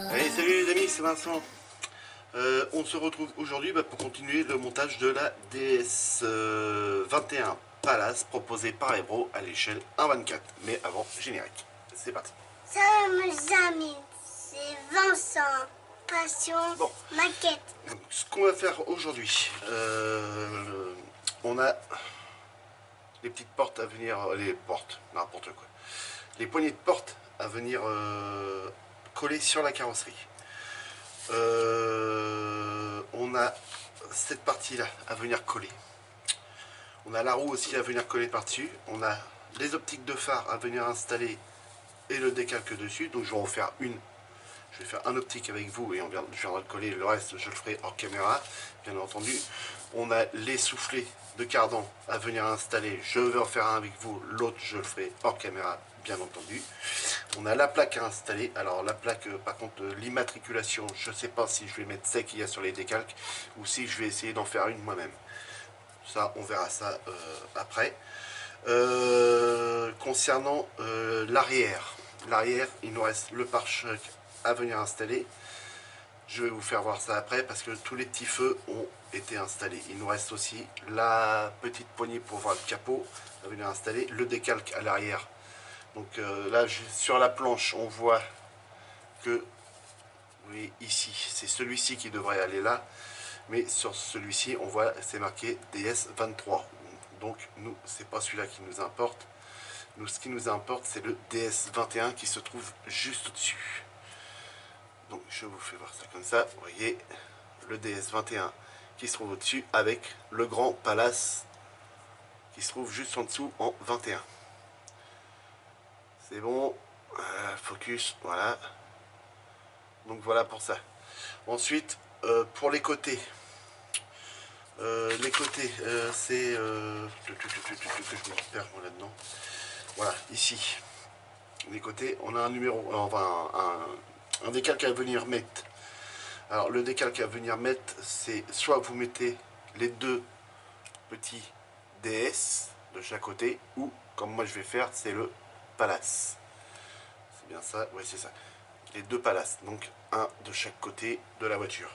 Allez, salut les amis, c'est Vincent. On se retrouve aujourd'hui pour continuer le montage de la DS21 Palace proposée par Ebro à l'échelle 1.24. Mais avant, générique. C'est parti. Salut mes amis, c'est Vincent, passion Bon. maquette. Donc, ce qu'on va faire aujourd'hui, on a les petites portes à venir, les portes, n'importe quoi. Les poignées de porte à venir coller sur la carrosserie. On a cette partie là à venir coller. On a la roue aussi à venir coller par dessus. On a les optiques de phare à venir installer et le décalque dessus. Donc je vais en faire une. Je vais faire un optique avec vous et je viendrai le coller. Le reste je le ferai hors caméra bien entendu. On a les soufflets de cardan à venir installer. Je vais en faire un avec vous. L'autre je le ferai hors caméra bien entendu. On a la plaque à installer. Alors la plaque, par contre, l'immatriculation, je ne sais pas si je vais mettre celle qu'il y a sur les décalques ou si je vais essayer d'en faire une moi-même. Ça, on verra ça après. Concernant l'arrière, il nous reste le pare-choc à venir installer. Je vais vous faire voir ça après parce que tous les petits feux ont été installés. Il nous reste aussi la petite poignée pour voir le capot à venir installer, le décalque à l'arrière. Donc là, sur la planche, on voit que, oui, ici, c'est celui-ci qui devrait aller là. Mais sur celui-ci, on voit, c'est marqué DS23. Donc, nous, c'est pas celui-là qui nous importe. Nous, ce qui nous importe, c'est le DS21 qui se trouve juste au-dessus. Donc, je vous fais voir ça comme ça. Vous voyez, le DS21 qui se trouve au-dessus avec le grand Palace qui se trouve juste en dessous en 21. C'est bon, focus, voilà. Donc voilà pour ça. Ensuite, pour les côtés, c'est... je me perds moi là-dedans. Voilà, ici. Les côtés, on a un numéro, enfin un décalque à venir mettre. Alors le décalque à venir mettre, c'est soit vous mettez les deux petits DS de chaque côté, ou comme moi je vais faire, c'est le Palace. C'est bien ça, ouais c'est ça. Les deux Palaces, donc un de chaque côté de la voiture.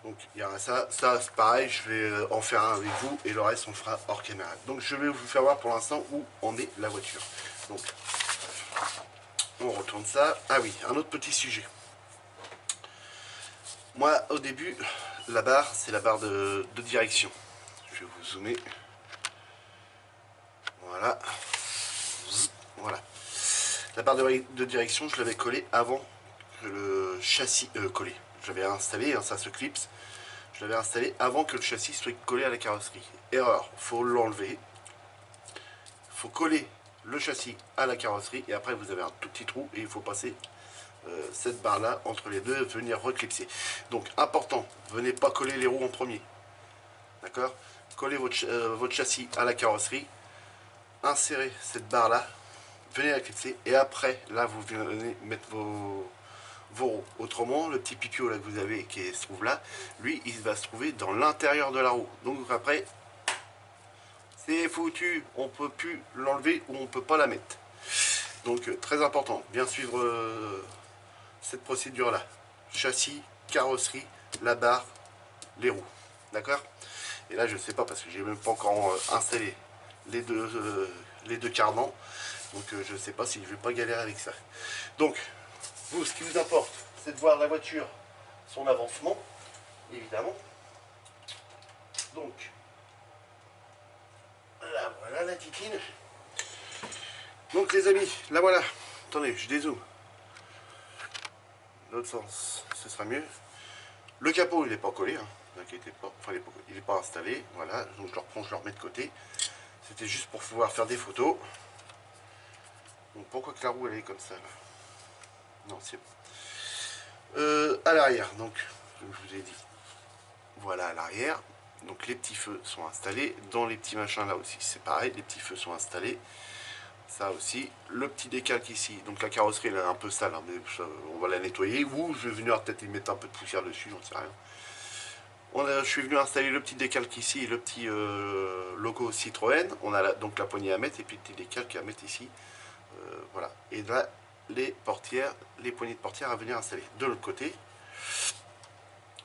Donc il y aura ça, c'est pareil, je vais en faire un avec vous et le reste on le fera hors caméra. Donc je vais vous faire voir pour l'instant où en est la voiture. Donc on retourne ça. Ah oui, un autre petit sujet. Moi au début, la barre, c'est la barre de direction. Je vais vous zoomer. Voilà. Voilà. La barre de direction, je l'avais collée avant que le châssis collé. Je l'avais installé, hein, ça se clipse. Je l'avais installé avant que le châssis soit collé à la carrosserie. Erreur, faut l'enlever. Faut coller le châssis à la carrosserie et après vous avez un tout petit trou et il faut passer cette barre là entre les deux, venir reclipser. Donc important, venez pas coller les roues en premier. D'accord? Collez votre châssis à la carrosserie, insérez cette barre là, venez la clipser et après là vous venez mettre vos roues. Autrement, le petit pipio là que vous avez qui se trouve là, lui il va se trouver dans l'intérieur de la roue. Donc après c'est foutu, on peut plus l'enlever ou on peut pas la mettre. Donc très important, bien suivre cette procédure là. Châssis, carrosserie, la barre, les roues. D'accord? Et là je sais pas parce que j'ai même pas encore installé les deux cardans. Donc je sais pas si je vais pas galérer avec ça. Donc vous, ce qui vous importe, c'est de voir la voiture, son avancement, évidemment. Donc, là voilà la titine. Donc les amis, là voilà. Attendez, je dézoome. L'autre sens, ce sera mieux. Le capot, il n'est pas collé, hein, n'inquiétez pas. Enfin, il n'est pas installé. Voilà, donc je le reprends, je le remets de côté. C'était juste pour pouvoir faire des photos. Donc pourquoi que la roue elle est comme ça là? Non, c'est bon. À l'arrière, donc, comme je vous ai dit, voilà à l'arrière. Donc les petits feux sont installés. Dans les petits machins là aussi, c'est pareil, les petits feux sont installés. Ça aussi, le petit décalque ici. Donc la carrosserie elle est un peu sale, hein, mais on va la nettoyer. Ou je vais venir peut-être y mettre un peu de poussière dessus, j'en sais rien. Je suis venu installer le petit décalque ici, le petit logo Citroën. On a donc la poignée à mettre et puis le petit décalque à mettre ici. Voilà. Et là, les portières, les poignées de portières à venir installer. De l'autre côté,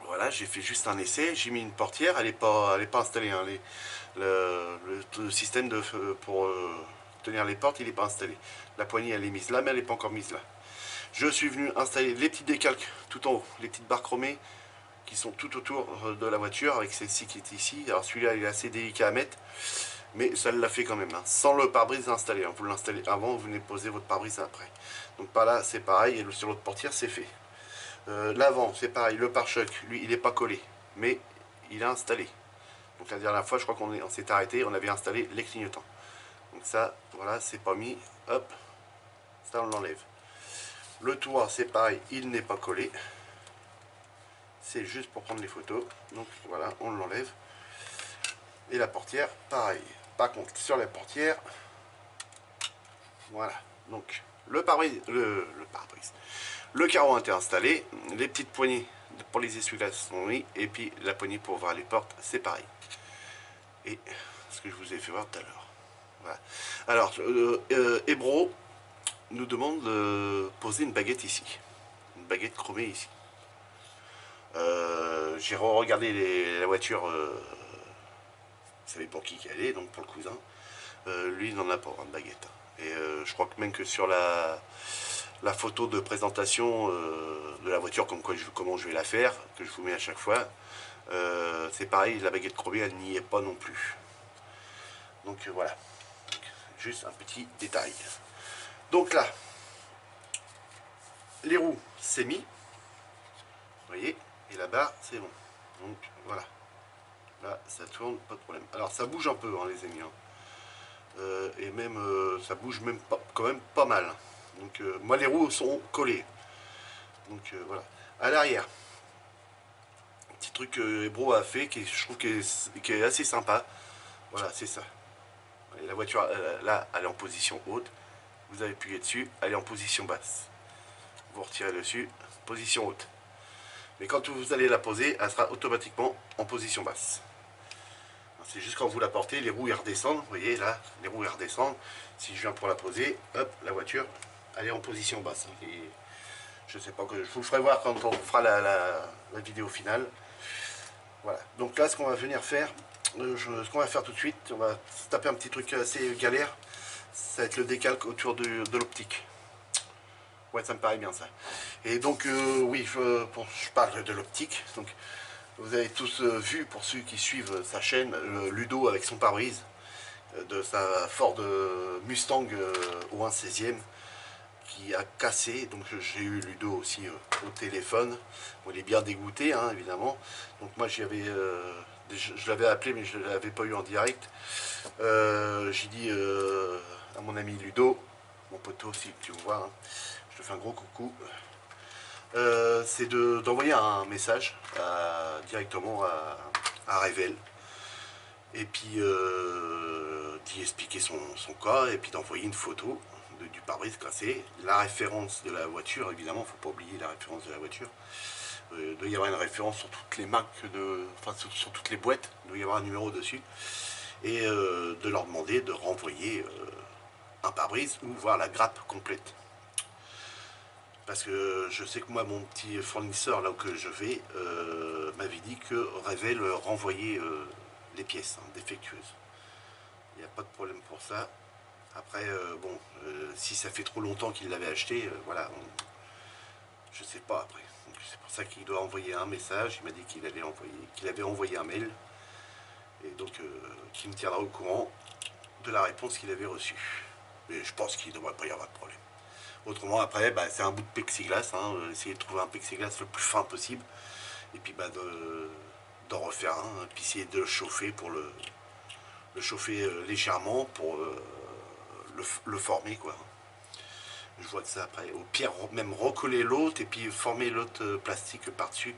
voilà, j'ai fait juste un essai. J'ai mis une portière, elle n'est pas installée. Hein. Le système pour tenir les portes, il n'est pas installé. La poignée, elle est mise là, mais elle n'est pas encore mise là. Je suis venu installer les petits décalques tout en haut, les petites barres chromées qui sont tout autour de la voiture avec celle-ci qui est ici. Alors celui-là, il est assez délicat à mettre, mais ça l'a fait quand même, hein, sans le pare-brise installé. Hein. Vous l'installez avant, vous venez poser votre pare-brise après. Donc par là, c'est pareil, et sur l'autre portière, c'est fait. L'avant, c'est pareil, le pare-choc, lui, il n'est pas collé, mais il est installé. Donc la dernière fois, je crois qu'on s'est arrêté, on avait installé les clignotants. Donc ça, voilà, c'est pas mis, hop, ça on l'enlève. Le toit, c'est pareil, il n'est pas collé. C'est juste pour prendre les photos. Donc voilà, on l'enlève. Et la portière, pareil. Par contre, sur la portière, voilà. Donc le pare-brise, le carreau était installé. Les petites poignées pour les essuie-glaces sont mis. Et puis la poignée pour ouvrir les portes, c'est pareil. Et ce que je vous ai fait voir tout à l'heure. Voilà. Alors, Ebro nous demande de poser une baguette ici. Une baguette chromée ici. J'ai regardé la voiture, vous savez pour qui elle est, donc pour le cousin. Lui, il n'en a pas de baguette. Et je crois que même que sur la photo de présentation de la voiture, comment je vais la faire, que je vous mets à chaque fois, c'est pareil, la baguette chromée, elle n'y est pas non plus. Donc voilà, donc, juste un petit détail. Donc là, les roues, c'est mis, vous voyez, et la barre, c'est bon. Donc voilà, là, ça tourne, pas de problème. Alors ça bouge un peu, hein, les amis. Hein. Et même, ça bouge même pas, quand même pas mal. Donc moi, les roues sont collées. Donc voilà. À l'arrière, petit truc que Ebro a fait, je trouve qui est assez sympa. Voilà, c'est ça. Et la voiture, là, elle est en position haute. Vous avez appuyé dessus, elle est en position basse. Vous retirez dessus, position haute. Mais quand vous allez la poser, elle sera automatiquement en position basse. C'est juste quand vous la portez, les roues elles redescendent. Vous voyez là, les roues elles redescendent. Si je viens pour la poser, hop, la voiture, elle est en position basse. Et je sais pas, je vous le ferai voir quand on fera la vidéo finale. Voilà. Donc là, ce qu'on va venir faire, ce qu'on va faire tout de suite, on va se taper un petit truc assez galère. Ça va être le décalque autour de l'optique. Ouais, ça me paraît bien ça. Et donc, oui, je parle de l'optique. Donc, vous avez tous vu, pour ceux qui suivent sa chaîne, Ludo avec son pare-brise de sa Ford Mustang au 1/16e qui a cassé. Donc j'ai eu Ludo aussi au téléphone. Bon, il est bien dégoûté, hein, évidemment. Donc moi je l'avais appelé mais je ne l'avais pas eu en direct. J'ai dit à mon ami Ludo, mon poteau si tu me vois, hein, je te fais un gros coucou. C'est d'envoyer un message directement à Revel et puis d'y expliquer son cas et puis d'envoyer une photo du pare-brise cassé, la référence de la voiture, évidemment, il ne faut pas oublier la référence de la voiture. Il doit y avoir une référence sur toutes les marques, enfin sur toutes les boîtes, il doit y avoir un numéro dessus, et de leur demander de renvoyer un pare-brise ou voir la grappe complète. Parce que je sais que moi, mon petit fournisseur, là où je vais, m'avait dit que Revel renvoyait les pièces défectueuses. Il n'y a pas de problème pour ça. Après, bon, si ça fait trop longtemps qu'il l'avait acheté, voilà, je sais pas après. C'est pour ça qu'il doit envoyer un message. Il m'a dit qu'il avait envoyé un mail. Et donc, qu'il me tiendra au courant de la réponse qu'il avait reçue. Mais je pense qu'il ne devrait pas y avoir de problème. Autrement, après, bah, c'est un bout de plexiglas. Hein, essayer de trouver un plexiglas le plus fin possible. Et puis, bah, d'en refaire un. Et puis, essayer de le chauffer pour le chauffer légèrement pour le former, quoi. Je vois que ça après. Au pire, même recoller l'autre et puis former l'autre plastique par-dessus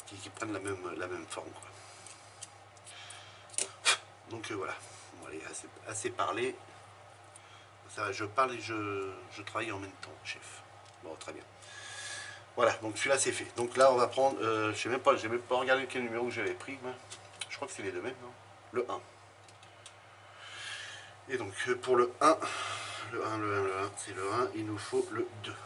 qui prennent la même forme, quoi. Donc voilà. Bon, allez, assez parlé. Ça, je parle et je travaille en même temps, chef. Bon, très bien. Voilà, donc celui-là c'est fait. Donc là on va prendre, j'ai même pas regardé quel numéro j'avais pris. Moi. Je crois que c'est les deux mêmes, non? Le 1. Et donc pour le 1, le 1, c'est le 1, il nous faut le 2.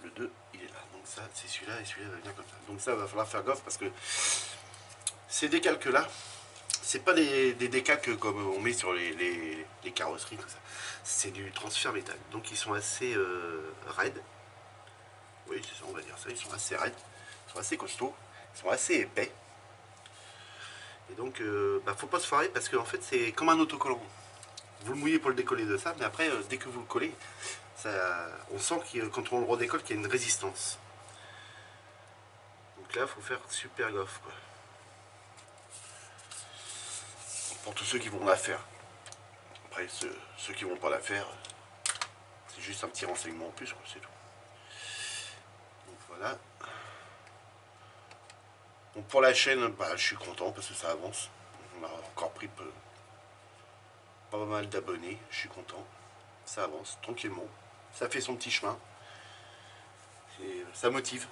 Le 2, il est là. Donc ça, c'est celui-là et celui-là va venir comme ça. Donc ça, il va falloir faire gaffe parce que ces décalques-là, c'est pas des décalques comme on met sur les carrosseries, tout ça. C'est du transfert métal. Donc ils sont assez raides. Oui, c'est ça, on va dire ça. Ils sont assez raides, ils sont assez costauds, ils sont assez épais. Et donc, faut pas se foirer parce qu'en fait, c'est comme un autocollant. Vous le mouillez pour le décoller de ça, mais après, dès que vous le collez, ça, on sent que quand on le redécolle, qu'il y a une résistance. Donc là, il faut faire super gaffe, quoi. Pour tous ceux qui vont la faire. Après, ceux qui vont pas la faire, c'est juste un petit renseignement en plus, c'est tout. Donc voilà. Donc pour la chaîne, je suis content parce que ça avance. On a encore pris pas mal d'abonnés, je suis content. Ça avance tranquillement. Ça fait son petit chemin. Et ça motive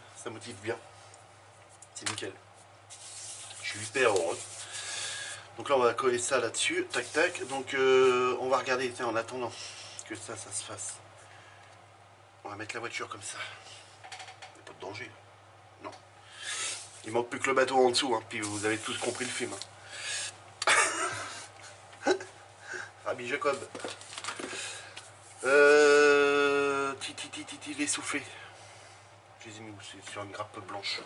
bien. C'est nickel. Je suis hyper heureux. Donc là on va coller ça là-dessus, tac tac. Donc on va regarder, tiens, en attendant que ça se fasse. On va mettre la voiture comme ça. Il n'y a pas de danger. Non. Il manque plus que le bateau en dessous, hein, puis vous avez tous compris le film. Rabbi Jacob. Les soufflés. Je les ai mis sur une grappe blanche.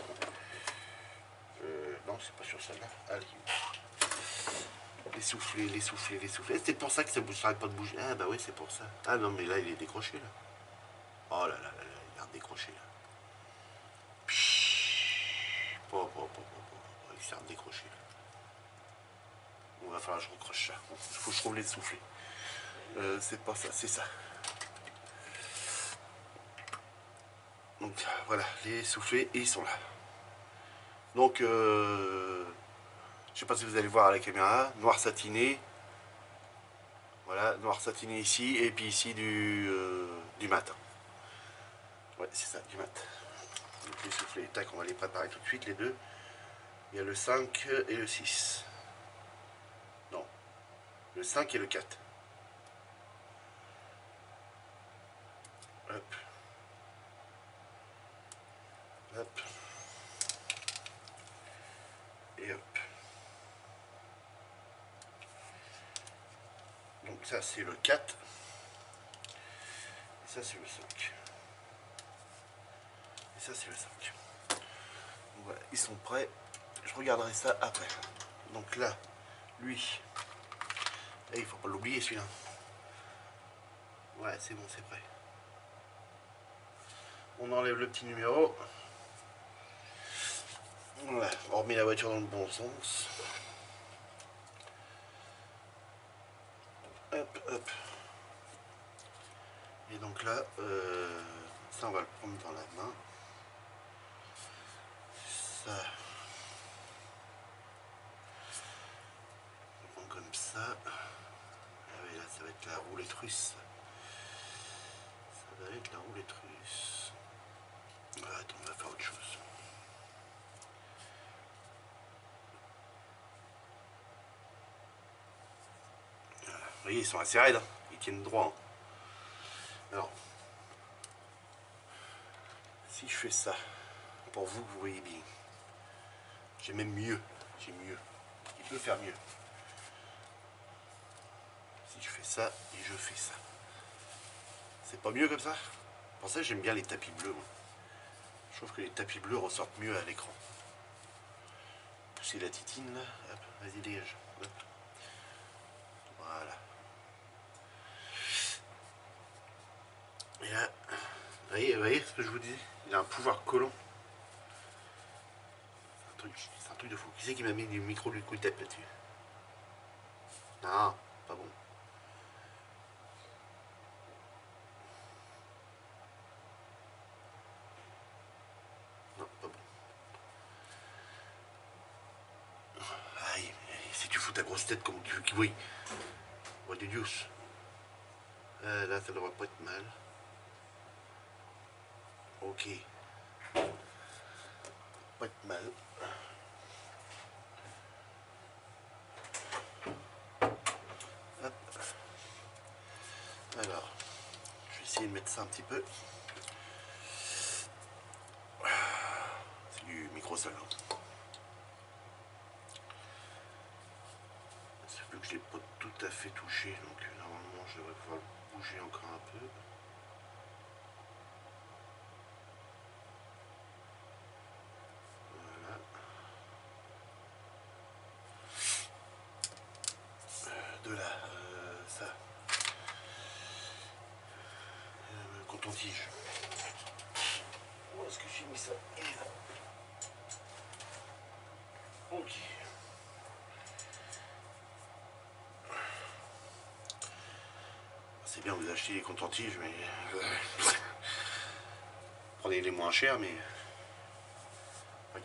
Non, c'est pas sur celle-là. Allez. Les soufflés. C'est pour ça que ça ne s'arrête pas de bouger. Ah bah oui, c'est pour ça. Ah non, mais là, il est décroché, là. Oh là là, il est décroché, là. Il s'est décroché, là. Bon, va falloir que je recroche ça. Il faut que je trouve les soufflés. C'est pas ça, c'est ça. Donc voilà, les soufflés, et ils sont là. Donc, je sais pas si vous allez voir à la caméra, noir satiné. Voilà, noir satiné ici, et puis ici du mat. Ouais, c'est ça, du mat. Donc les soufflets, tac, on va les préparer tout de suite, les deux. Il y a le 5 et le 6. Non, le 5 et le 4. Hop. Hop. Et hop. Donc ça c'est le 4. Et ça c'est le 5. Et ça c'est le 5. Donc voilà, ils sont prêts. Je regarderai ça après. Donc là, lui. Et il faut pas l'oublier celui-là. Ouais, c'est bon, c'est prêt. On enlève le petit numéro. Voilà, on remet la voiture dans le bon sens. Hop, hop. Et donc là, ça on va le prendre dans la main. Ça. On prend comme ça. Ah oui, là, ça va être la roulette russe. Ça va être la roulette russe. Ah, attends, on va faire autre chose. Voilà. Vous voyez, ils sont assez raides, hein. Ils tiennent droit. Hein. Alors, si je fais ça, pour vous, vous voyez bien. J'ai même mieux. J'ai mieux. Il peut faire mieux. Si je fais ça et je fais ça. C'est pas mieux comme ça? Pour ça, j'aime bien les tapis bleus. Moi. Je trouve que les tapis bleus ressortent mieux à l'écran. Pousser la titine là. Hop, vas-y, dégage. Hop. Voilà. Et là, vous voyez ce que je vous disais? Il a un pouvoir collant. C'est un truc de fou. Qui c'est qui m'a mis du micro du coup de tête là-dessus? Non, pas bon. Non, pas bon. Aïe, si tu fous ta grosse tête comme tu veux qu'il brille. Oh, du Dieu. Là, ça devrait pas être mal. Ok. Pas de mal. Hop. Alors, je vais essayer de mettre ça un petit peu. C'est du micro-sol. C'est plus que je ne l'ai pas tout à fait touché, donc normalement je devrais pouvoir le bouger encore un peu. Voilà. De là, ça. Coton-tige. Où est-ce que j'ai mis ça? Il est là. Ok. C'est bien, vous achetez les coton-tiges, mais prenez les moins chers, mais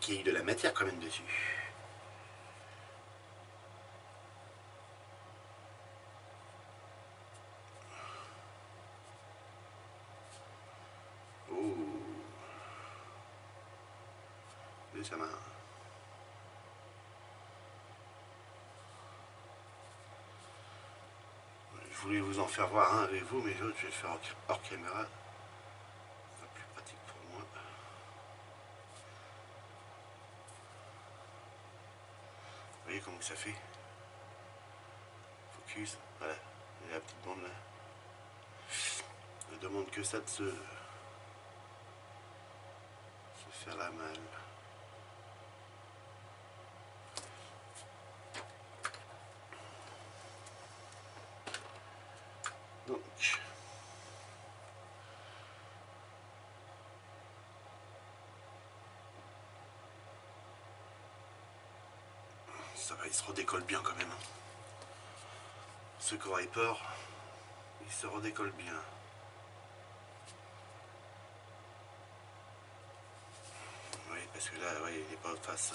qu'il y ait de la matière quand même dessus. Oh, mais ça m'a. Je voulais vous en faire voir un avec vous, mais l'autre je vais le faire hors caméra. Ce sera plus pratique pour moi. Vous voyez comment que ça fait? Focus, voilà, et la petite bande là. Ne demande que ça de se faire la malle. Donc, ça va, il se redécolle bien quand même. Ceux qui auraient peur, il se redécolle bien. Oui, parce que là, ouais, il n'est pas face.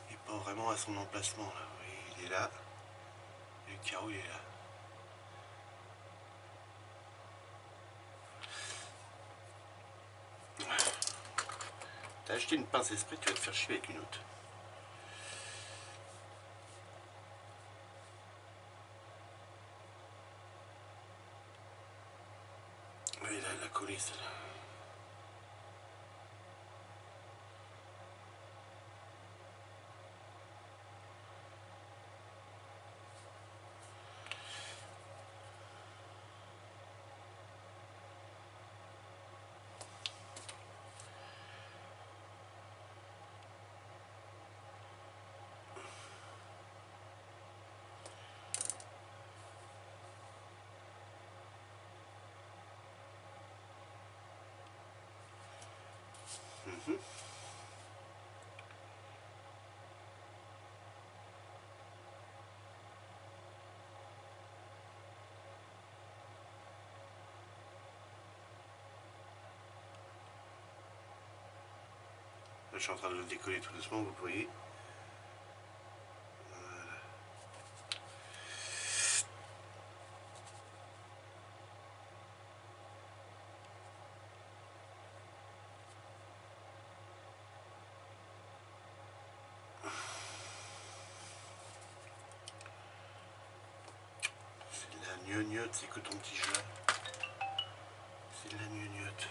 Il n'est pas vraiment à son emplacement. Là. Oui, il est là. Et le carreau, il est là. T'as acheté une pince esprit, tu vas te faire chier avec une autre. Oui, là, elle a collé celle-là. Là, je suis en train de le décoller tout doucement, vous voyez. C'est de la gnognotte, ces cotons-tiges là. C'est de la gnognotte.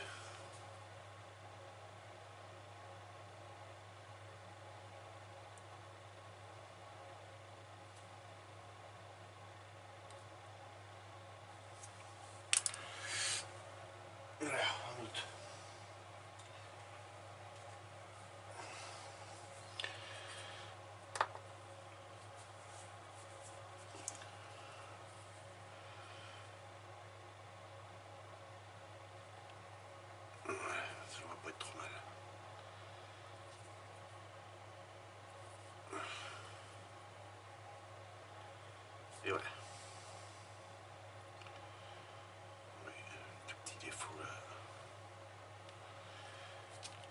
Voilà, un autre. Voilà, ça ne va pas être trop mal. Et voilà. Oui, un tout petit défaut là.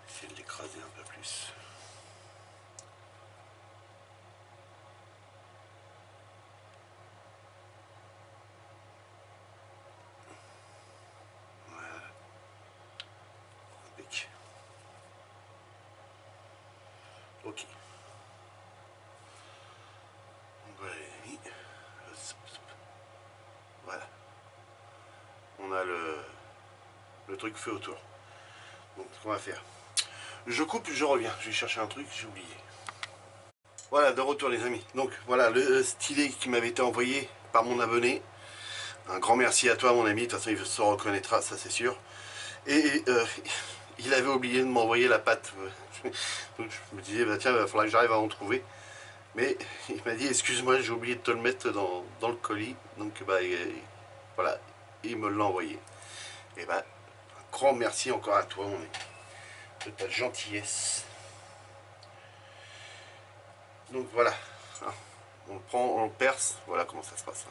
Essayer de l'écraser un peu plus. Voilà. on a le truc fait autour. Donc ce qu'on va faire, je coupe, je reviens, je vais chercher un truc, j'ai oublié. Voilà, de retour les amis. Donc voilà le stylet qui m'avait été envoyé par mon abonné. Un grand merci à toi mon ami, de toute façon il se reconnaîtra, ça c'est sûr. Et il avait oublié de m'envoyer la pâte. Donc je me disais, bah tiens, il va falloir que j'arrive à en trouver. Mais il m'a dit, excuse-moi, j'ai oublié de te le mettre dans le colis. Donc bah voilà, il me l'a envoyé. Et bah, un grand merci encore à toi mon ami, de ta gentillesse. Donc voilà, on le prend, on le perce, voilà comment ça se passe.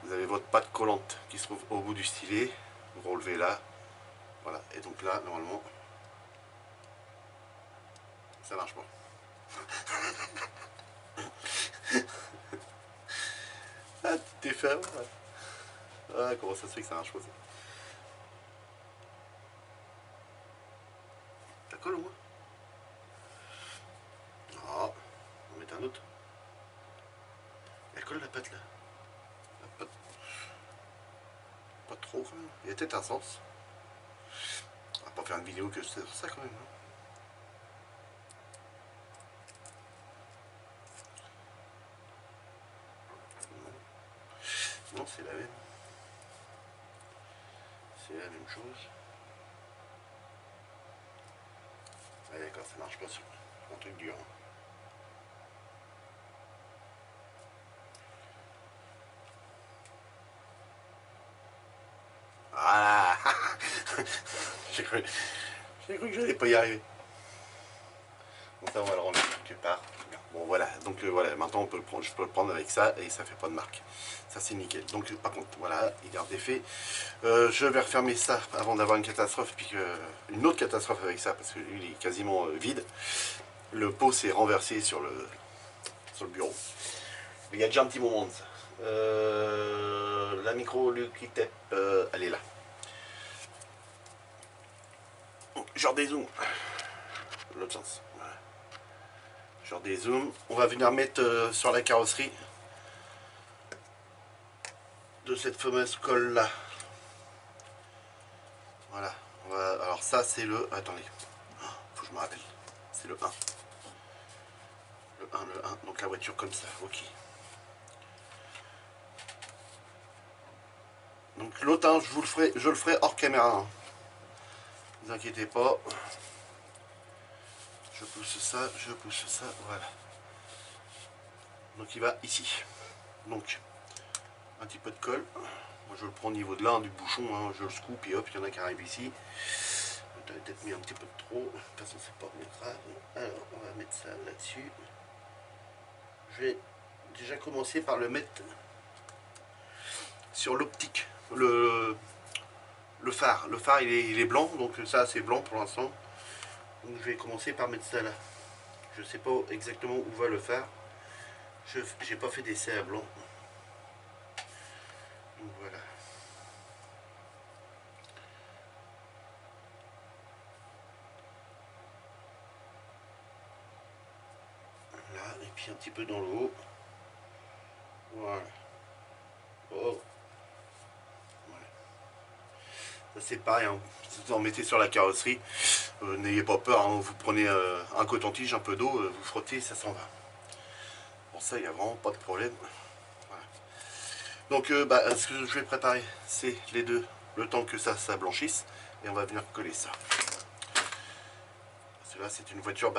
Vous avez votre pâte collante qui se trouve au bout du stylet, vous relevez là, voilà, et donc là, normalement, ça marche pas. Ah, tu t'es fait avoir. Ah, comment ça se fait que ça marche pas ça? Ça colle au moins? Ah, on va mettre un autre. Elle colle la pâte là. La pâte. Pas trop quand même. Il y a peut-être un sens. On va pas faire une vidéo que c'est ça quand même. Hein. Non, c'est la même. C'est la même chose. Ah d'accord, ça marche pas sur un truc dur. Hein. Voilà. J'ai cru que j'allais pas y arriver. Donc ça on va le remettre quelque part. Bon voilà, donc voilà, maintenant on peut le prendre, je peux le prendre avec ça et ça fait pas de marque. Ça c'est nickel. Donc par contre voilà, il garde des faits. Je vais refermer ça avant d'avoir une catastrophe, puis une autre catastrophe avec ça, parce que lui il est quasiment vide. Le pot s'est renversé sur le bureau. Mais il y a déjà un petit moment de ça. La micro, le clip-tape, elle est là. Genre des zooms. L'autre sens. Voilà. Genre des zooms. On va venir mettre sur la carrosserie de cette fameuse colle là. Voilà. Alors ça c'est le... Attendez. Faut que je me rappelle. C'est le 1. Le 1. Donc la voiture comme ça. Ok. Donc l'autre 1, je le ferai hors caméra. Hein. Ne vous inquiétez pas. Je pousse ça, voilà. Donc il va ici. Donc un petit peu de colle. Moi je le prends au niveau de là, hein, du bouchon, hein, je le scoop et hop, il y en a qui arrivent ici. J'avais peut-être mis un petit peu de trop. De toute façon c'est pas grave. Alors on va mettre ça là-dessus. Je vais déjà commencer par le mettre sur l'optique. Le phare. Le phare il est blanc, donc ça c'est blanc pour l'instant. Donc je vais commencer par mettre ça là. Je sais pas exactement où va le phare. J'ai pas fait d'essai à blanc. Donc voilà. Là, et puis un petit peu dans le haut. Voilà. Oh. Voilà. Ça c'est pareil, hein. Si vous en mettez sur la carrosserie, n'ayez pas peur, hein. Vous prenez un coton-tige, un peu d'eau, vous frottez, ça s'en va. Pour ça, il n'y a vraiment pas de problème. Voilà. Donc ce que je vais préparer, c'est les deux, le temps que ça blanchisse, et on va venir coller ça. Parce que là, c'est une voiture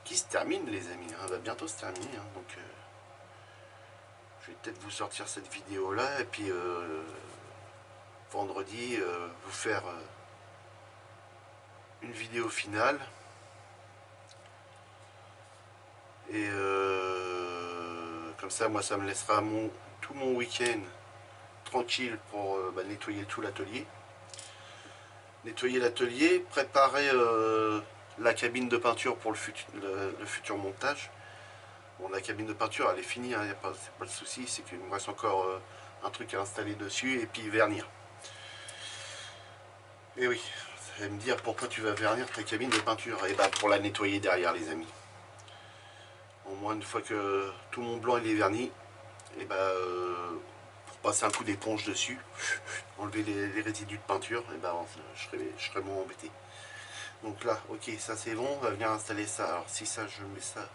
qui se termine, les amis. Elle va bientôt se terminer. Hein. Donc, je vais peut-être vous sortir cette vidéo-là, et puis vendredi, vous faire une vidéo finale. Et comme ça, moi, ça me laissera tout mon week-end tranquille pour nettoyer tout l'atelier. Nettoyer l'atelier, préparer la cabine de peinture pour le futur montage. Bon, la cabine de peinture, elle est finie, hein, c'est pas le souci, c'est qu'il me reste encore un truc à installer dessus et puis vernir. Et oui, ça va me dire pourquoi tu vas vernir ta cabine de peinture. Et bah pour la nettoyer derrière, les amis. Au moins une fois que tout mon blanc il est verni, et bah pour passer un coup d'éponge dessus, enlever les résidus de peinture, et ben je serais moins embêté. Donc là, ok, ça c'est bon, on va venir installer ça. Alors si ça, je mets ça,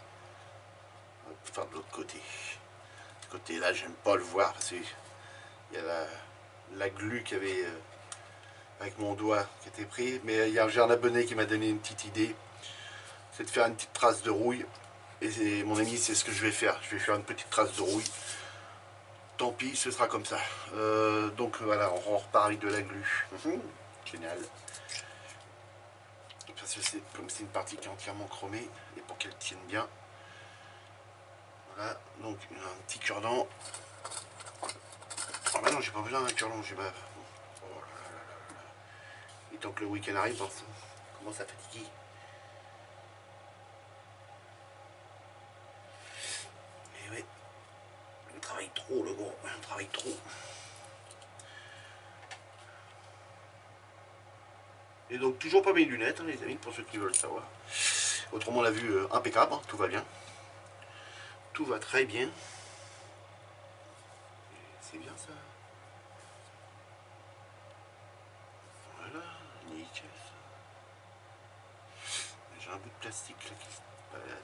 on va faire de l'autre côté. Ce côté-là, j'aime pas le voir parce qu'il y a la glu qui avait avec mon doigt qui était pris. Mais j'ai un abonné qui m'a donné une petite idée, c'est de faire une petite trace de rouille. Et mon ami, c'est ce que je vais faire. Je vais faire une petite trace de rouille. Tant pis, ce sera comme ça. Donc voilà, on repart avec de la glu. Génial. Parce que c'est comme c'est une partie qui est entièrement chromée, et pour qu'elle tienne bien. Voilà, donc un petit cure-dent. Ah bah non, j'ai pas besoin d'un cure-dent, j'ai pas. Oh là là là là. Et tant que le week-end arrive, on commence à fatiguer. Et oui, on travaille trop, le gros, on travaille trop. Et donc toujours pas mes lunettes, hein, les amis, pour ceux qui veulent savoir. Autrement la vue impeccable, hein, tout va bien. Tout va très bien. C'est bien ça. Voilà, nickel. J'ai un bout de plastique là qui se balade.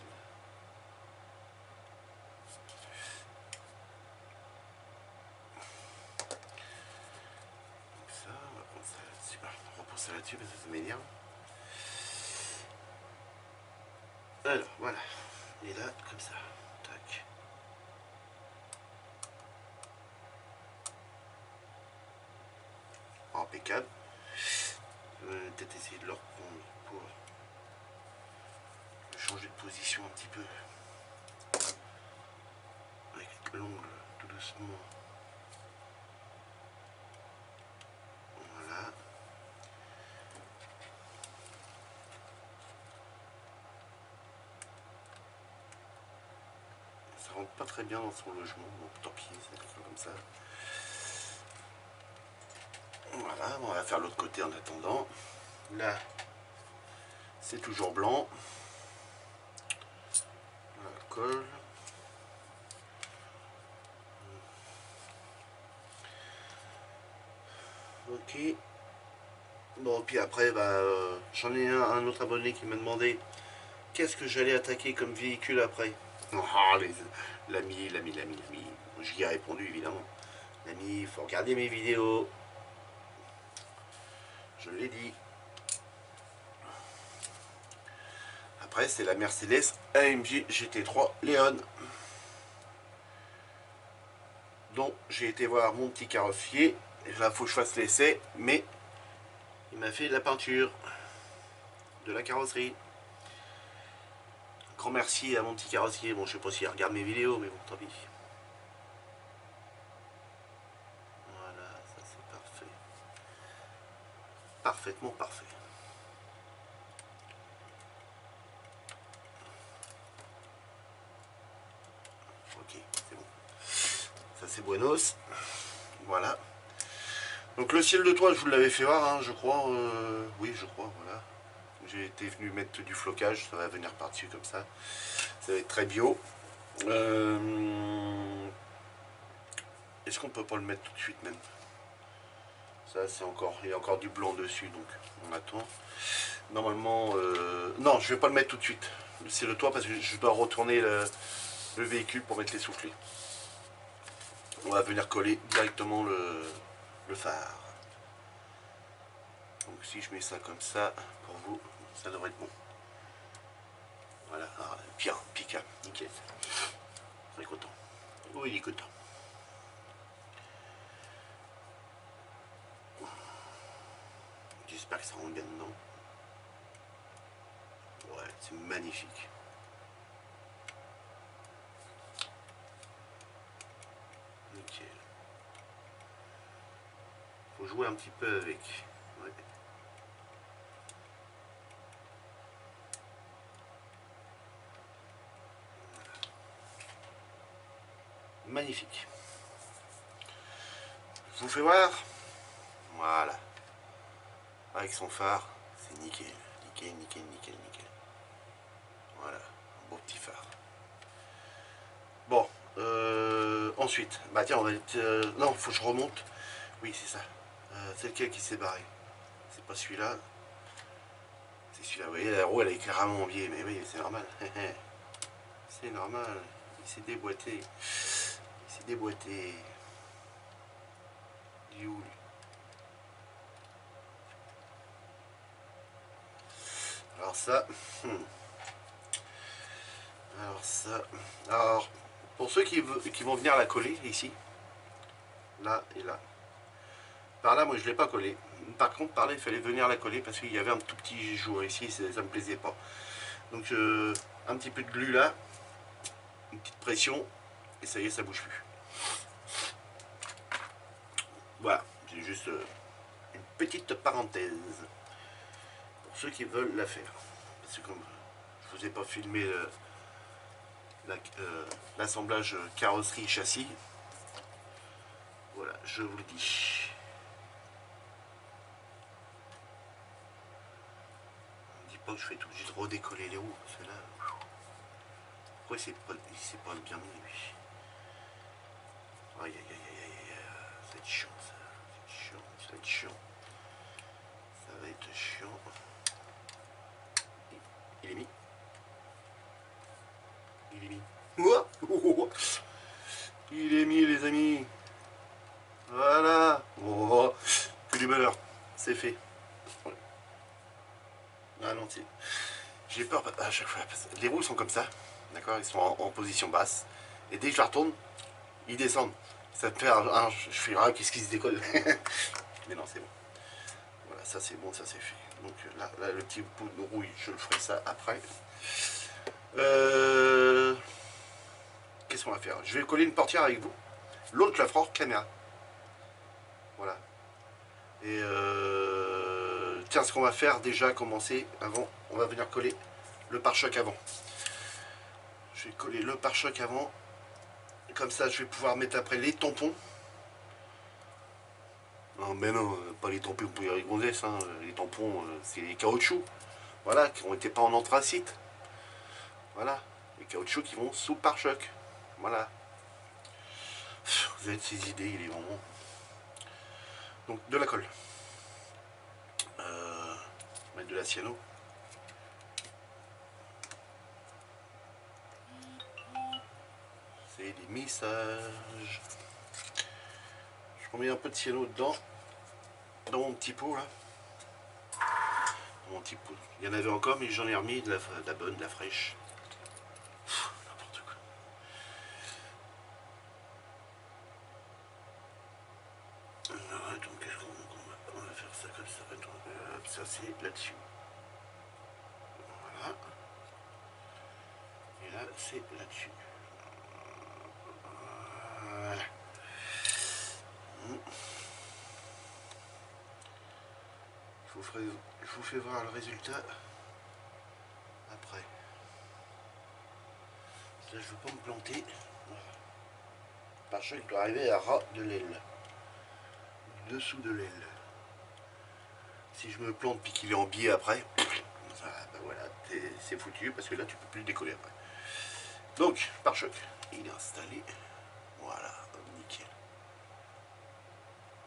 Donc ça, on va prendre ça là-dessus. On reprend ça là-dessus parce que ça m'énerve. Alors, voilà. Et là, comme ça. Tac. Impeccable. Je vais peut-être essayer de le reprendre pour changer de position un petit peu. Avec l'ongle, tout doucement. Voilà. Ça rentre pas très bien dans son logement, donc tant pis, c'est comme ça. Voilà, on va faire l'autre côté en attendant. Là, c'est toujours blanc. Voilà, colle. Ok. Bon, puis après, j'en ai un autre abonné qui m'a demandé qu'est-ce que j'allais attaquer comme véhicule après. Ah, l'ami. J'y ai répondu évidemment. L'ami, il faut regarder mes vidéos. Je l'ai dit. Après, c'est la Mercedes AMG GT3 Leon, dont j'ai été voir mon petit carrossier. Et là, il faut que je fasse l'essai, mais il m'a fait la peinture de la carrosserie. Grand merci à mon petit carrossier. Bon, je sais pas s'il regarde mes vidéos, mais bon, tant pis. Voilà, ça c'est parfait. Parfaitement parfait. Ok, c'est bon. Ça c'est buenos. Voilà. Donc le ciel de toit, je vous l'avais fait voir, hein, je crois. Oui, je crois, voilà. J'ai été venu mettre du flocage, ça va venir par-dessus comme ça. Ça va être très bio. Est-ce qu'on peut pas le mettre tout de suite même? Ça c'est encore, il y a encore du blanc dessus, donc on attend. Normalement, non, je vais pas le mettre tout de suite. C'est le toit parce que je dois retourner le véhicule pour mettre les soufflets. On va venir coller directement le phare. Donc si je mets ça comme ça, pour vous, ça devrait être bon. Voilà, bien, impeccable, nickel. Très content. Oui, il est content. J'espère que ça rentre bien dedans. Ouais, c'est magnifique. Nickel. Faut jouer un petit peu avec. Ouais. Magnifique. Je vous fais voir. Voilà. Avec son phare, c'est nickel. Nickel, nickel, nickel, nickel. Voilà, un beau petit phare. Bon, ensuite? Bah tiens, on va être... non, faut que je remonte. Oui, c'est ça. C'est lequel qui s'est barré? C'est pas celui-là. C'est celui-là. Vous voyez, la roue, elle est carrément biais. Mais oui, c'est normal. C'est normal. Il s'est déboîté. Il s'est déboîté. Il est où, lui? Alors ça... Alors ça... Alors, pour ceux qui vont venir la coller, ici, là et là. Par là, moi, je ne l'ai pas collé. Par contre, par là, il fallait venir la coller parce qu'il y avait un tout petit jour ici, ça ne me plaisait pas. Donc, un petit peu de glu là, une petite pression, et ça y est, ça bouge plus. Voilà, c'est juste une petite parenthèse pour ceux qui veulent la faire. Parce que comme je ne vous ai pas filmé l'assemblage carrosserie châssis, voilà, je vous le dis. Que je fais tout juste redécoller les roues parce que là, pourquoi il s'est pas bien mis lui? Aïe aïe aïe aïe aïe, ça va être chiant ça, ça va être chiant, ça va être chiant. Il est mis, il est mis, il est mis les amis, voilà, oh, que du bonheur, c'est fait. Ah non, j'ai peur à chaque fois. Parce que les roues sont comme ça, d'accord, ils sont en position basse. Et dès que je la retourne, ils descendent. Ça te fait je fais ah, qu'est-ce qui se décolle. Mais non, c'est bon. Voilà, ça c'est bon, ça c'est fait. Donc là, le petit bout de rouille, je le ferai ça après. Qu'est-ce qu'on va faire? Je vais coller une portière avec vous. L'autre la fera hors caméra. Voilà. Et tiens, ce qu'on va faire déjà, commencer avant, on va venir coller le pare-choc avant. Je vais coller le pare-choc avant. Comme ça, je vais pouvoir mettre après les tampons. Non, mais non, pas les tampons pour les gonzesses. Hein. Les tampons, c'est les caoutchoucs. Voilà, qui n'ont été pas en anthracite. Voilà, les caoutchoucs qui vont sous le pare-choc. Voilà. Vous avez ces idées, il est vraiment. Donc, de la colle. Mettre de la cyano. C'est des messages. Je mets un peu de cyano dedans. Dans mon petit pot là. Dans mon petit pot. Il y en avait encore, mais j'en ai remis de la bonne, de la fraîche. N'importe quoi. Donc qu'est-ce qu'on va faire ça comme ça. Attends, ça c'est là-dessus. Voilà. Et là c'est là-dessus. Voilà. Je vous fais voir le résultat après. Là je ne veux pas me planter. Parce qu'il doit arriver à ras de l'aile. Dessous de l'aile. Si je me plante puis qu'il est en biais après, ben voilà, c'est foutu parce que là tu peux plus le décoller après. Donc, pare-choc, il est installé. Voilà, nickel.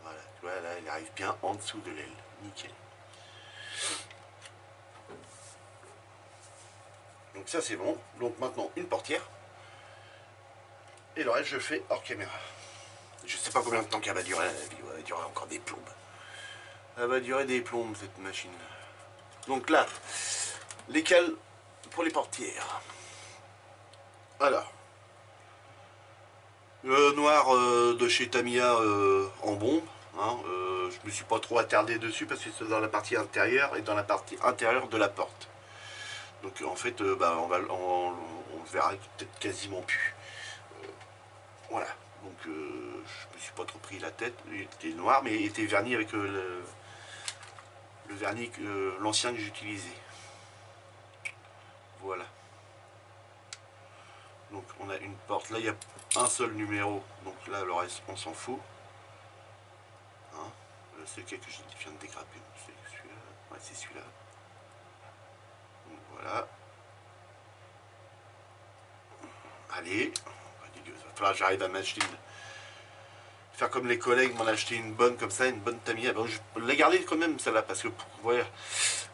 Voilà, tu vois là, il arrive bien en dessous de l'aile. Nickel. Donc ça c'est bon. Donc maintenant une portière. Et le reste je le fais hors caméra. Je sais pas combien de temps qu'elle va durer la vie. Elle va durer encore des plombes. Elle va durer des plombes cette machine. Donc là, les cales pour les portières. Alors, le noir de chez Tamiya en bombe. Hein, je me suis pas trop attardé dessus parce que c'est dans la partie intérieure et dans la partie intérieure de la porte. Donc en fait, bah, on verra peut-être quasiment plus. Voilà. Donc je me suis pas trop pris la tête. Il était noir, mais il était verni avec le vernis, l'ancien que j'utilisais. Voilà. Donc on a une porte. Là il y a un seul numéro. Donc là le reste on s'en fout. Hein, c'est lequel que je viens de dégraper. C'est celui-là. Ouais, c'est celui-là. Donc voilà. Allez. Il va falloir que j'arrive à m'acheter faire comme les collègues, m'en acheter une bonne comme ça, une bonne Tamiya. Bon, je l'ai gardée quand même celle-là parce que voilà.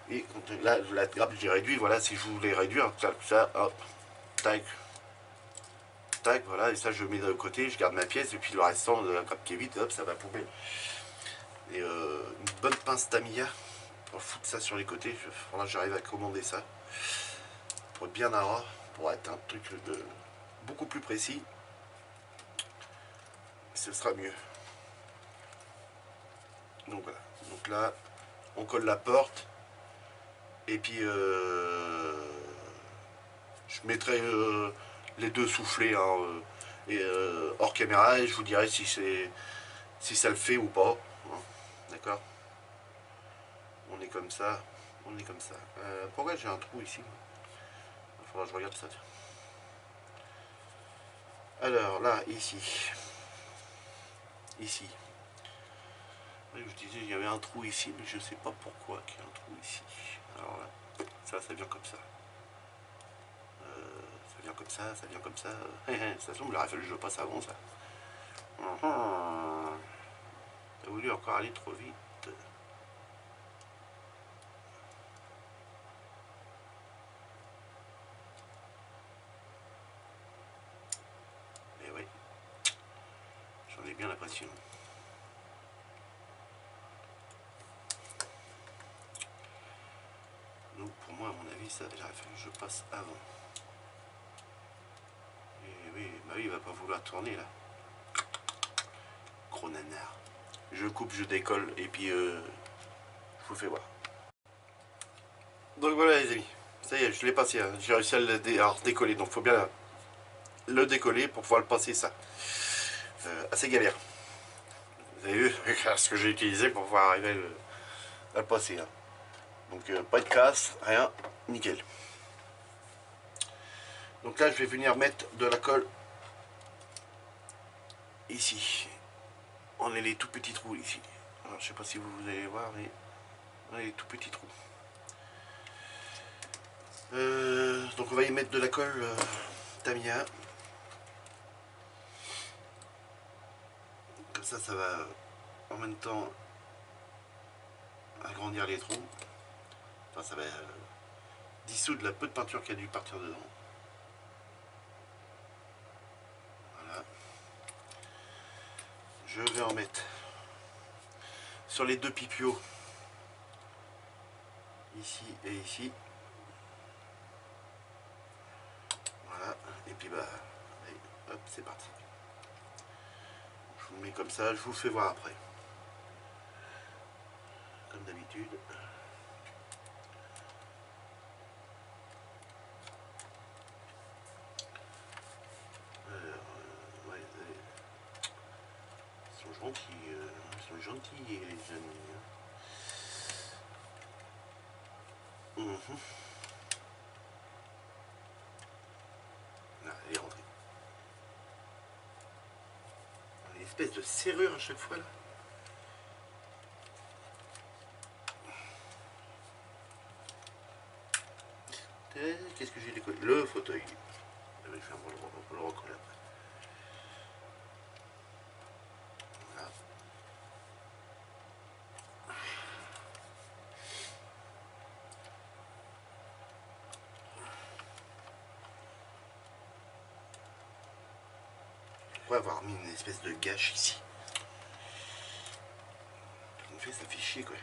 Et là, la grappe j'ai réduit, voilà, si je voulais réduire, ça, hop, tac, tac, voilà, et ça je mets de côté, je garde ma pièce, et puis le restant de la grappe qui est vide, hop, ça va à la poubelle. Et une bonne pince Tamiya, pour foutre ça sur les côtés, j'arrive à commander ça, pour être bien avoir, pour être un truc de beaucoup plus précis, ce sera mieux. Donc voilà, donc là, on colle la porte, et puis je mettrai les deux soufflets hein, hors caméra, et je vous dirai si ça le fait ou pas. Hein, d'accord. On est comme ça, on est comme ça. Pourquoi j'ai un trou ici? Il faudra que je regarde ça. Alors là, ici. Ici. Je disais, il y avait un trou ici, mais je sais pas pourquoi qu'il y a un trou ici. Alors là, ça vient comme ça. Ça vient comme ça, ça vient comme ça. Ça semble, il aurait fallu que je le passe avant ça. T'as voulu encore aller trop vite. Mais oui, j'en ai bien l'impression. Donc pour moi, à mon avis, ça il aurait fallu que je passe avant. Et oui, bah oui, il va pas vouloir tourner là. Gros nanar. Je coupe, je décolle et puis je vous fais voir. Donc voilà les amis, ça y est, je l'ai passé, hein. J'ai réussi à le décoller, donc il faut bien le décoller pour pouvoir le passer ça. Assez galère. Vous avez vu ce que j'ai utilisé pour pouvoir arriver à le passer. Hein. Donc pas de casse, rien, nickel. Donc là je vais venir mettre de la colle ici. On a les tout petits trous ici. Alors, je sais pas si vous allez voir, mais on a les tout petits trous. Donc on va y mettre de la colle Tamiya. Comme ça va en même temps agrandir les trous. Enfin, ça va dissoudre la peu de peinture qui a dû partir dedans. Voilà. Je vais en mettre sur les deux pipiots. Ici et ici. Voilà. Et puis bah, allez, hop, c'est parti. Je vous le mets comme ça, je vous fais voir après. Comme d'habitude. Ouais, ils sont gentils les amis. Là, elle est rentrée. Une espèce de serrure à chaque fois là. Qu'est-ce que j'ai décollé? Le fauteuil. Je vais faire le recoller après. Voilà. Pourquoi avoir mis une espèce de gâche ici? En fait, ça fait chier quoi.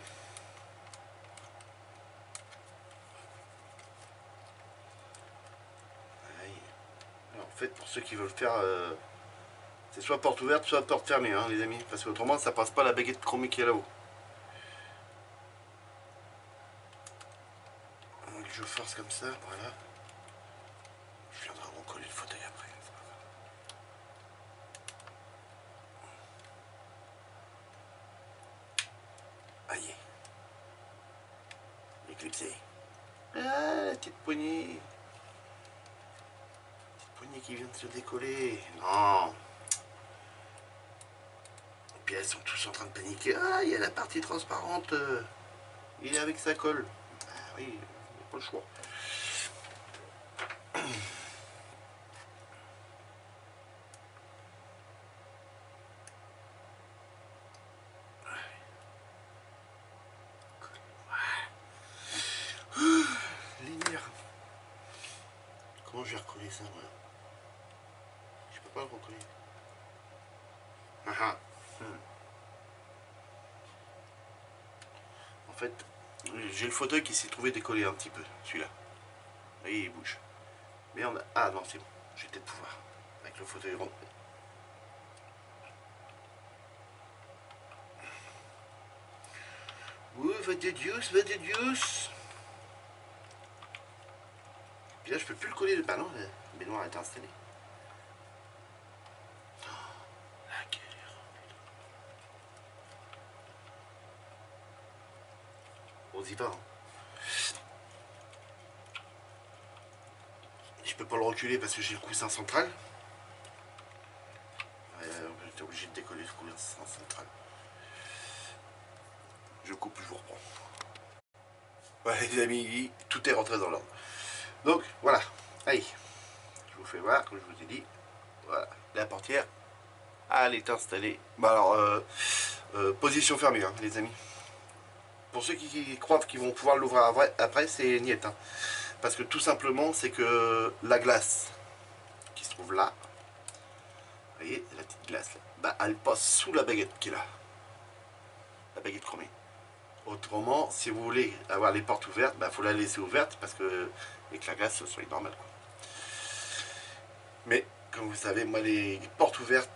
Alors, en fait, pour ceux qui veulent faire, c'est soit porte ouverte, soit porte fermée, hein, les amis, parce qu'autrement, ça passe pas la baguette chromée qui est là-haut. Donc, je force comme ça, voilà. Je viendrai recoller le fauteuil après. Aïe. Éclipsé. Ah, la petite poignée. Petite poignée qui vient de se décoller. Non. Et puis elles sont tous en train de paniquer. Ah, il y a la partie transparente. Il est avec sa colle. Ah oui, il n'y a pas le choix. je vais recoller ça, moi? Je peux pas le recoller. Ah ah. En fait, j'ai le fauteuil qui s'est trouvé décollé un petit peu, celui-là. Et il bouge. Merde. Ah non, c'est bon. J'ai peut-être pouvoir. Avec le fauteuil rond. Ouh, va de Dieu, va de Dieu. Puis là, je peux plus le coller. Bah non, la baignoire a été installée. Oh, la galère. On y va. Hein. Je peux pas le reculer parce que j'ai le coussin central. J'étais obligé de décoller le coussin central. Je coupe, je vous reprends. Ouais, les amis, tout est rentré dans l'ordre. Donc, voilà. Allez, je vous fais voir, comme je vous ai dit. Voilà, la portière, elle est installée. Bah alors, position fermée, hein, les amis. Pour ceux qui croient qu'ils vont pouvoir l'ouvrir après, c'est niette. Hein. Parce que tout simplement, c'est que la glace qui se trouve là, vous voyez, la petite glace là, bah, elle passe sous la baguette qui est là. La baguette chromée. Autrement, si vous voulez avoir les portes ouvertes, bah, faut la laisser ouverte parce que avec la glace, ce soit normal. Quoi. Mais comme vous savez, moi les portes ouvertes,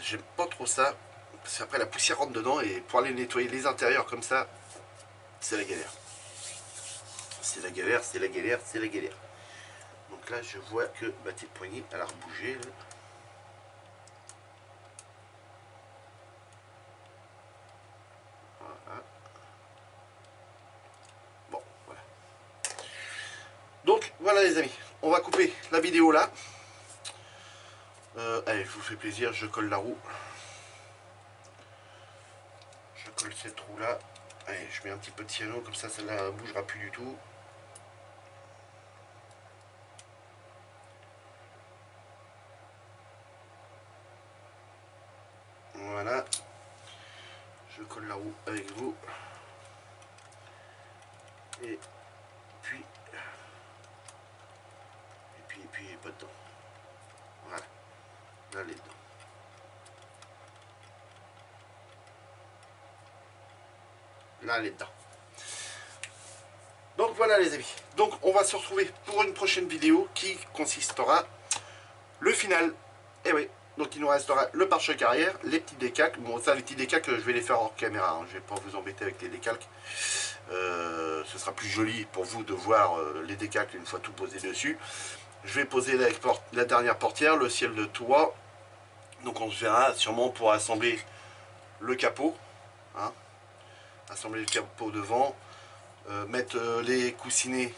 j'aime pas trop ça. Parce qu'après la poussière rentre dedans et pour aller nettoyer les intérieurs comme ça, c'est la galère. C'est la galère, c'est la galère, c'est la galère. Donc là, je vois que ma petite poignée, elle a rebougé. Là. Voilà. Bon, voilà. Donc, voilà les amis. On va couper la vidéo là. Allez, je vous fais plaisir, je colle la roue. Je colle cette roue là. Allez, je mets un petit peu de cyano, comme ça, celle-là ne bougera plus du tout. Voilà. Je colle la roue avec vous. Et puis, pas dedans. Voilà. Là, elle est dedans. Là, elle est dedans. Donc voilà les amis. Donc on va se retrouver pour une prochaine vidéo qui consistera le final. Et oui. Donc il nous restera le pare-choc arrière, les petits décalques. Bon ça les petits décalques je vais les faire hors caméra. Hein. Je vais pas vous embêter avec les décalques. Ce sera plus joli pour vous de voir les décalques une fois tout posé dessus. Je vais poser la dernière portière, le ciel de toit. Donc on se verra sûrement pour assembler le capot. Hein. Assembler le capot devant. Mettre les coussinets,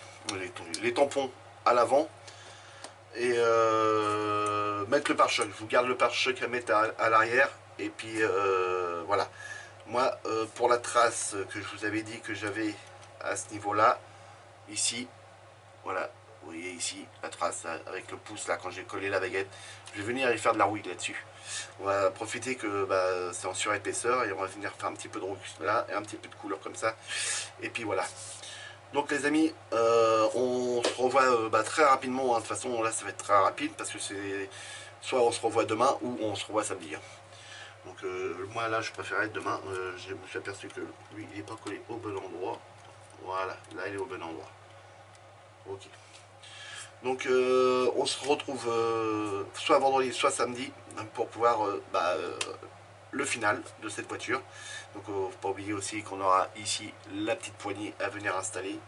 les tampons à l'avant. Et mettre le pare-choc. Je vous garde le pare-choc à mettre à l'arrière. Et puis voilà. Moi, pour la trace que je vous avais dit que j'avais à ce niveau-là, ici, voilà, vous voyez ici la trace avec le pouce là quand j'ai collé la baguette. Je vais venir y faire de la rouille là-dessus. On va profiter que bah, c'est en surépaisseur et on va venir faire un petit peu de rouille là et un petit peu de couleur comme ça. Et puis voilà. Donc les amis, on se revoit très rapidement. Hein. De toute façon là ça va être très rapide parce que c'est soit on se revoit demain ou on se revoit samedi. Hein. Donc moi là je préférais demain. Je me suis aperçu que lui il n'est pas collé au bon endroit. Voilà, là il est au bon endroit. Ok. Donc on se retrouve soit vendredi soit samedi pour pouvoir le final de cette voiture. Donc faut pas oublier aussi qu'on aura ici la petite poignée à venir installer.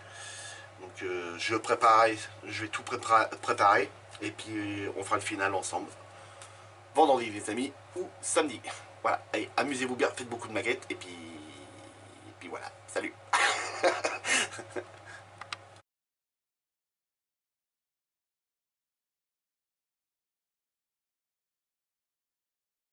Donc je vais tout préparer et puis on fera le final ensemble. Vendredi les amis ou samedi. Voilà, allez, amusez-vous bien, faites beaucoup de maquettes et puis voilà, salut.